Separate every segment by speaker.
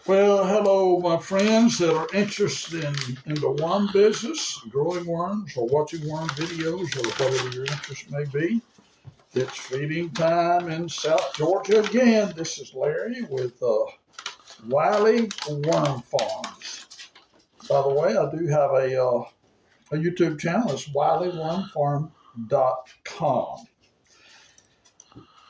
Speaker 1: Well, hello, my friends that are interested in the worm business, growing worms, or watching worm videos, or whatever your interest may be. It's feeding time in South Georgia again. This is Larry with Wiley Worm Farms. By the way, I do have a YouTube channel. It's wileywormfarm.com.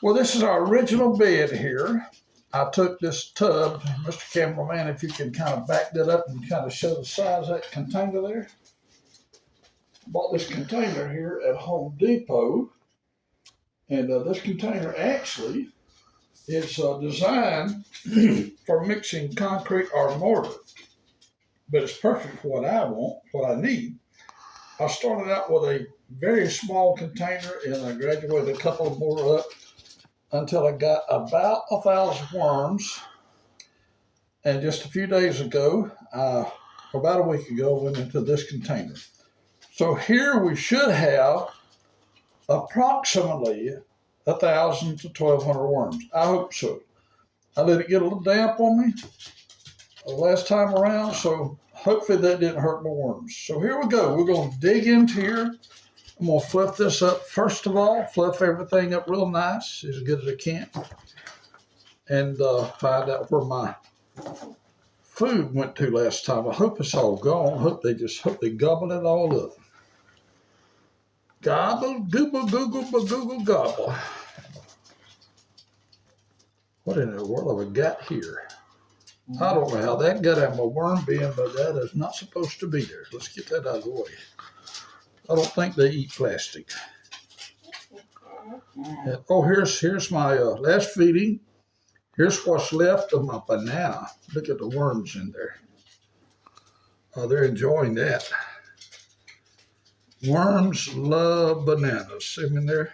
Speaker 1: Well, this is our original bed here. I took this tub, Mr. Cameraman, if you can kind of back that up and kind of show the size of that container there. Bought this container here at Home Depot, and this container actually is designed for mixing concrete or mortar, but it's perfect for what I want, what I need. I started out with a very small container, and I graduated a couple more up until I got about 1,000 worms. And just a few days ago, about a week ago, went into this container. So here we should have approximately 1,000 to 1,200 worms. I hope so. I let it get a little damp on me the last time around, so hopefully that didn't hurt my worms. So here we go. We're going to dig into here. I'm going to fluff this up. First of all, fluff everything up real nice, as good as I can. And find out where my food went to last time. I hope it's all gone. Hope they gobbled it all up. Gobble, google, google, google, gobble. What in the world have I got here? I don't know how that got out of my worm bin, but that is not supposed to be there. Let's get that out of the way. I don't think they eat plastic. And, oh, here's my last feeding. Here's what's left of my banana. Look at the worms in there. Oh, they're enjoying that. Worms love bananas. See them in there?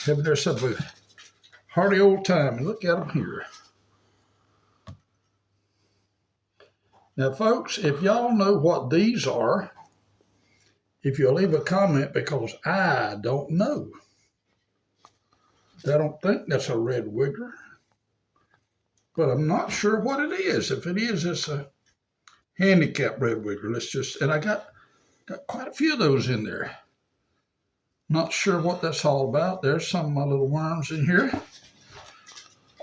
Speaker 1: Having themselves a hearty old time. And look at them here. Now, folks, if y'all know what these are, if you'll leave a comment, because I don't know. I don't think that's a red wiggler, but I'm not sure what it is. If it is, it's a handicap red wiggler. And I got quite a few of those in there. Not sure what that's all about. There's some of my little worms in here.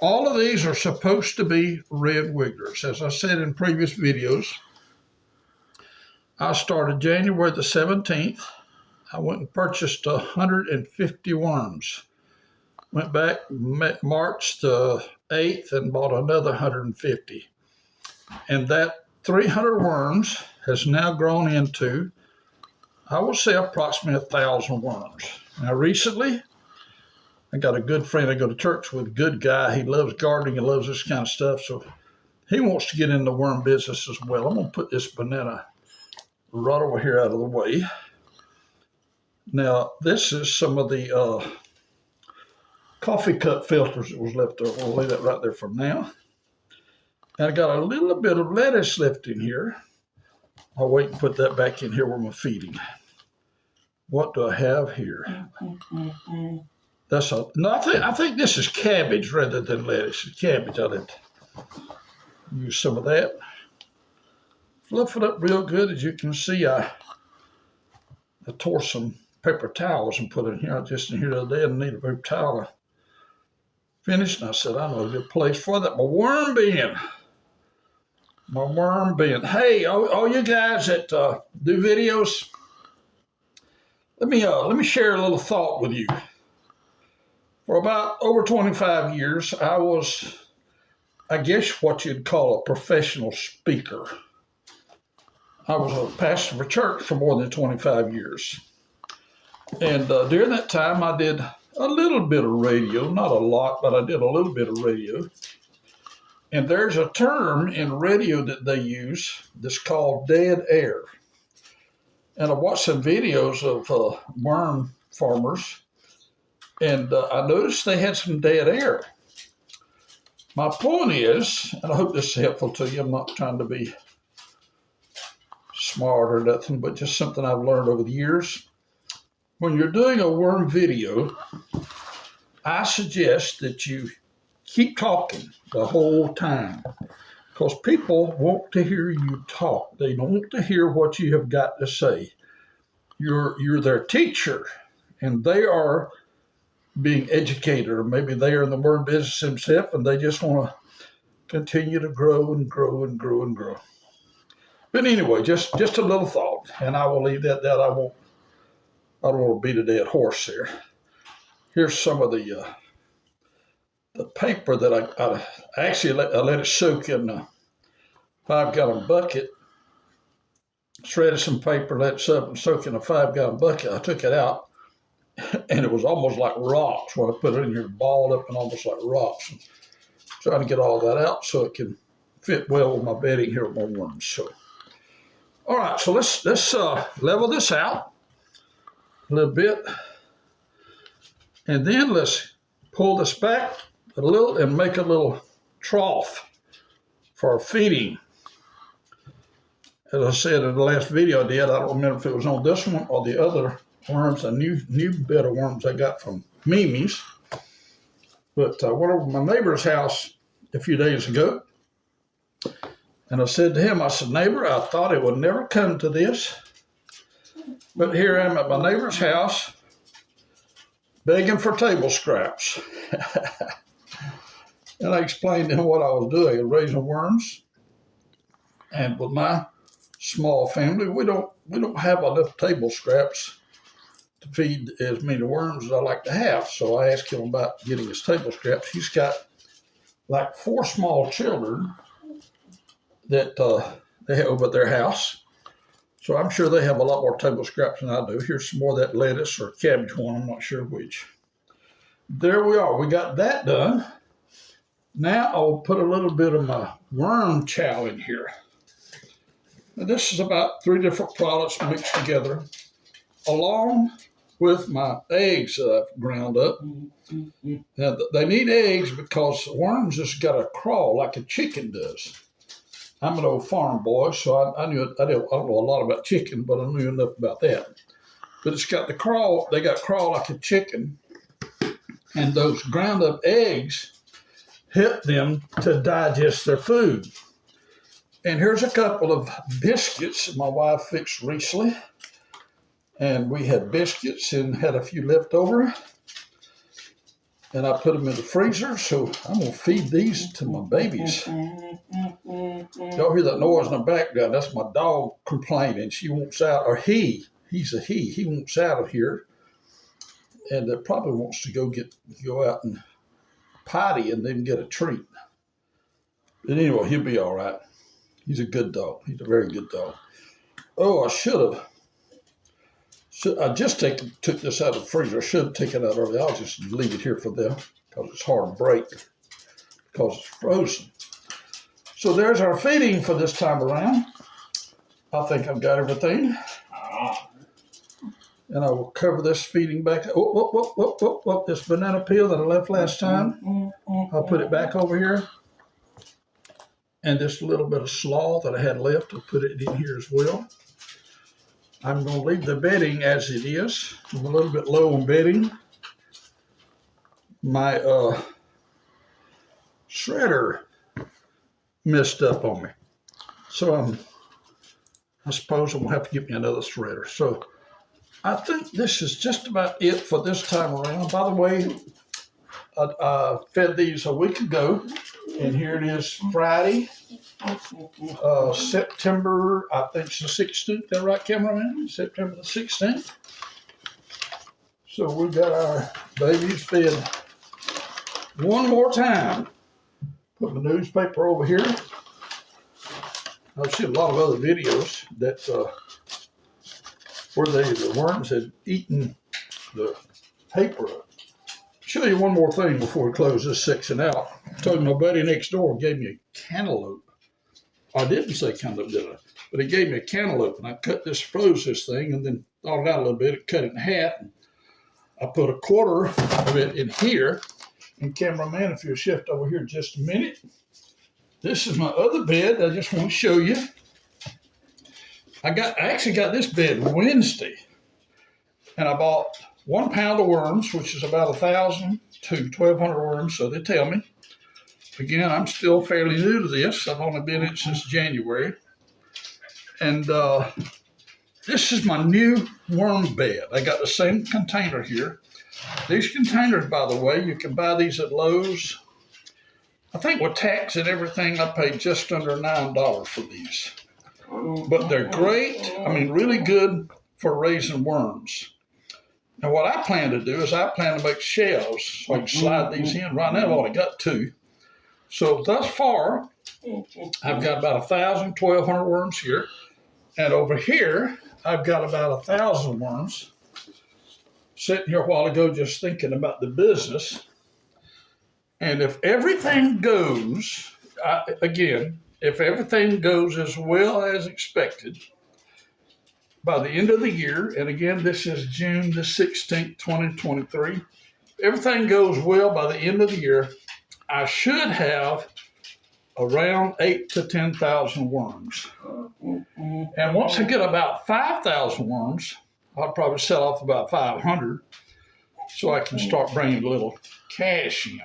Speaker 1: All of these are supposed to be red wigglers. As I said in previous videos, I started January the 17th. I went and purchased 150 worms. Went back March the 8th and bought another 150. And that 300 worms has now grown into, I would say, approximately 1,000 worms. Now recently, I got a good friend I go to church with, a good guy. He loves gardening and loves this kind of stuff. So he wants to get in the worm business as well. I'm going to put this banana right over here out of the way. Now, this is some of the coffee cup filters that was left over. We'll leave that right there for now. And I got a little bit of lettuce left in here. I'll wait and put that back in here where I'm feeding. What do I have here? I think this is cabbage rather than lettuce. It's cabbage. I'll have to use some of that. Fluff it up real good. As you can see, I tore some paper towels and put it in here. I just in here the other day and needed a paper towel. I finished, and I said, I know a good place for that. My worm bin. My worm bin. Hey, all you guys that do videos, let me share a little thought with you. For about over 25 years, I was, I guess, what you'd call a professional speaker. I was a pastor of a church for more than 25 years. And during that time, I did a little bit of radio, not a lot, but I did a little bit of radio. And there's a term in radio that they use that's called dead air. And I watched some videos of worm farmers, and I noticed they had some dead air. My point is, and I hope this is helpful to you, I'm not trying to be smart or nothing, but just something I've learned over the years. When you're doing a worm video, I suggest that you keep talking the whole time. because people want to hear you talk. They don't want to hear what you have got to say. You're their teacher, and they are being educated, or maybe they are in the worm business themselves, and they just want to continue to grow and grow and grow and grow. But anyway, just a little thought, and I will leave that. I don't want to beat a dead horse here. Here's some of the paper that I actually let it soak in a 5-gallon bucket. Shredded some paper, let it soak in a 5-gallon bucket. I took it out, and it was almost like rocks when I put it in here, balled up and almost like rocks. And trying to get all that out so it can fit well with my bedding here with my worms. So, all right, so let's level this out a little bit, and then let's pull this back a little and make a little trough for feeding. As I said in the last video I did, I don't remember if it was on this one or the other worms, a new bed of worms I got from Mimi's. But I went over to my neighbor's house a few days ago, and I said to him, I said, neighbor, I thought it would never come to this, but here I am at my neighbor's house begging for table scraps. And I explained to him what I was doing, raising worms. And with my small family, we don't have enough table scraps to feed as many worms as I like to have. So I asked him about getting his table scraps. He's got like 4 small children that they have over at their house. So I'm sure they have a lot more table scraps than I do. Here's some more of that lettuce or cabbage one, I'm not sure which. There we are. We got that done. Now I'll put a little bit of my worm chow in here. Now this is about 3 different products mixed together, along with my eggs that I've ground up. Now they need eggs because worms just got to crawl like a chicken does. I'm an old farm boy, so I don't know a lot about chicken, but I knew enough about that. But it's got to crawl. They got to crawl like a chicken, and those ground up eggs help them to digest their food. And here's a couple of biscuits my wife fixed recently. And we had biscuits and had a few left over. And I put them in the freezer, so I'm going to feed these to my babies. Y'all hear that noise in the background? That's my dog complaining. She wants out, or he's a he. He wants out of here. And probably wants to go out and potty and then get a treat. But anyway, he'll be all right. He's a good dog. He's a very good dog. Oh, I should have. I just took this out of the freezer. I should have taken it out early. I'll just leave it here for them because it's hard to break because it's frozen. So there's our feeding for this time around. I think I've got everything. And I will cover this feeding back. This banana peel that I left last time. I'll put it back over here. And this little bit of slaw that I had left, I'll put it in here as well. I'm going to leave the bedding as it is. I'm a little bit low on bedding. My shredder messed up on me. So I suppose I'm going to have to get me another shredder. So I think this is just about it for this time around. By the way, I fed these a week ago, and here it is Friday, September, I think it's the 16th. Is that right, cameraman? September the 16th. So we got our babies fed one more time. Put my newspaper over here. I've seen a lot of other videos that where the worms had eaten the paper up. Show you one more thing before we close this section out. I told my buddy next door gave me a cantaloupe. I didn't say cantaloupe, did I? But he gave me a cantaloupe, and I froze this thing, and then thawed it out a little bit, cut it in half. And I put a quarter of it in here. And cameraman, if you'll shift over here just a minute. This is my other bed. I just want to show you. I actually got this bed Wednesday, and I bought 1 pound of worms, which is about 1,000 to 1,200 worms, so they tell me. again, I'm still fairly new to this. I've only been in it since January. And this is my new worm bed. I got the same container here. These containers, by the way, you can buy these at Lowe's. I think with tax and everything, I paid just under $9 for these. But they're great. I mean, really good for raising worms. Now, what I plan to do is I plan to make shelves so I can slide these in. Right now, I've only got 2. So thus far, I've got about 1,000, 1,200 worms here. And over here, I've got about 1,000 worms. Sitting here a while ago just thinking about the business. And if everything goes, if everything goes as well as expected, by the end of the year, and again, this is June the 16th, 2023, everything goes well by the end of the year, I should have around 8,000 to 10,000 worms. And once I get about 5,000 worms, I'll probably sell off about 500 so I can start bringing a little cash in.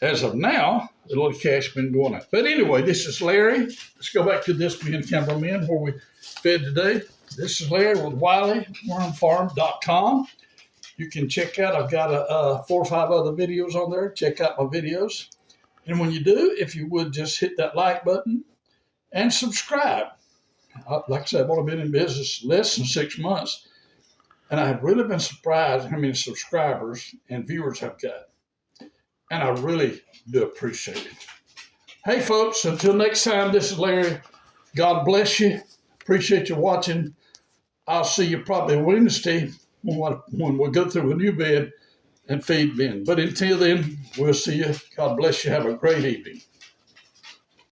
Speaker 1: As of now, the little cash has been going up. But anyway, this is Larry. Let's go back to this being cameraman where we fed today. This is Larry with WileyWormFarm.com. You can check out, I've got 4 or 5 other videos on there. Check out my videos. And when you do, if you would just hit that like button and subscribe. Like I said, I've only been in business less than 6 months. And I have really been surprised how many subscribers and viewers I've got. And I really do appreciate it. Hey, folks, until next time, this is Larry. God bless you. Appreciate you watching. I'll see you probably Wednesday when we go through a new bed and feed Ben. But until then, we'll see you. God bless you. Have a great evening.